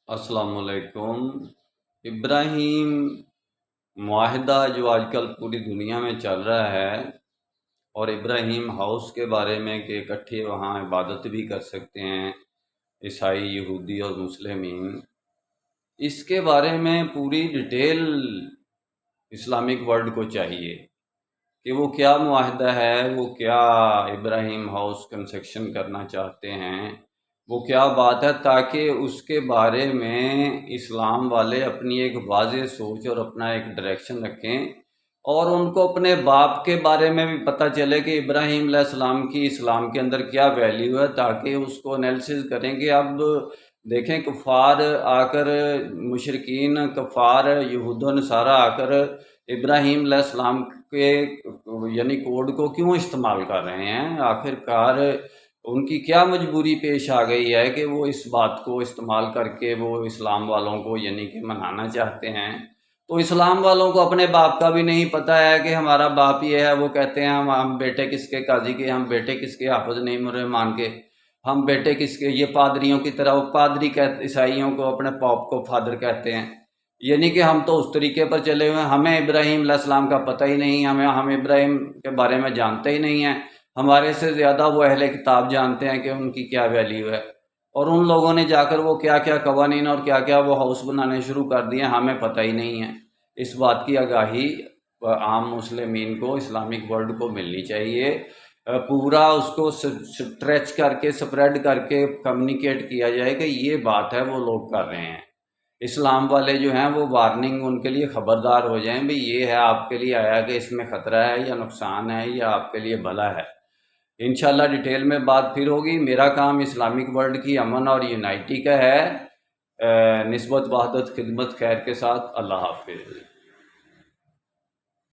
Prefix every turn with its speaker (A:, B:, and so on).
A: السلام علیکم۔ ابراہیم معاہدہ جو آج کل پوری دنیا میں چل رہا ہے، اور ابراہیم ہاؤس کے بارے میں کہ اکٹھے وہاں عبادت بھی کر سکتے ہیں عیسائی، یہودی اور مسلمین، اس کے بارے میں پوری ڈیٹیل اسلامک ورلڈ کو چاہیے کہ وہ کیا معاہدہ ہے، وہ کیا ابراہیم ہاؤس کنسٹرکشن کرنا چاہتے ہیں، وہ کیا بات ہے، تاکہ اس کے بارے میں اسلام والے اپنی ایک واضح سوچ اور اپنا ایک ڈائریکشن رکھیں، اور ان کو اپنے باپ کے بارے میں بھی پتہ چلے کہ ابراہیم علیہ السلام کی اسلام کے اندر کیا ویلیو ہے، تاکہ اس کو انالیسز کریں کہ اب دیکھیں کفار آ کر، مشرکین کفار یہود و نصارہ آ کر ابراہیم علیہ السلام کے یعنی کوڈ کو کیوں استعمال کر رہے ہیں۔ آخر کار ان کی کیا مجبوری پیش آ گئی ہے کہ وہ اس بات کو استعمال کر کے وہ اسلام والوں کو یعنی کہ منانا چاہتے ہیں۔ تو اسلام والوں کو اپنے باپ کا بھی نہیں پتہ ہے کہ ہمارا باپ یہ ہے، وہ کہتے ہیں ہم بیٹے کس کے قاضی کے، ہم بیٹے کس کے حافظ نہیں مان کے، ہم بیٹے کس کے، یہ پادریوں کی طرح، وہ پادری کہتے عیسائیوں کو اپنے پاپ کو فادر کہتے ہیں، یعنی کہ ہم تو اس طریقے پر چلے ہوئے ہیں، ہمیں ابراہیم علیہ السلام کا پتہ ہی نہیں، ہم ابراہیم کے بارے میں جانتے ہی نہیں ہیں، ہمارے سے زیادہ وہ اہل کتاب جانتے ہیں کہ ان کی کیا ویلیو ہے، اور ان لوگوں نے جا کر وہ کیا کیا قوانین اور کیا کیا وہ ہاؤس بنانے شروع کر دیے، ہمیں پتہ ہی نہیں ہے۔ اس بات کی آگاہی عام مسلمین کو، اسلامک ورلڈ کو ملنی چاہیے، پورا اس کو سٹریچ کر کے، سپریڈ کر کے کمیونیکیٹ کیا جائے کہ یہ بات ہے وہ لوگ کر رہے ہیں۔ اسلام والے جو ہیں وہ وارننگ ان کے لیے خبردار ہو جائیں، بھئی یہ ہے آپ کے لیے آیا کہ اس میں خطرہ ہے یا نقصان ہے یا آپ کے لیے بھلا ہے۔ انشاءاللہ ڈیٹیل میں بات پھر ہوگی۔ میرا کام اسلامک ورلڈ کی امن اور یونائٹی کا ہے، نسبت وحدت خدمت خیر کے ساتھ۔ اللہ حافظ۔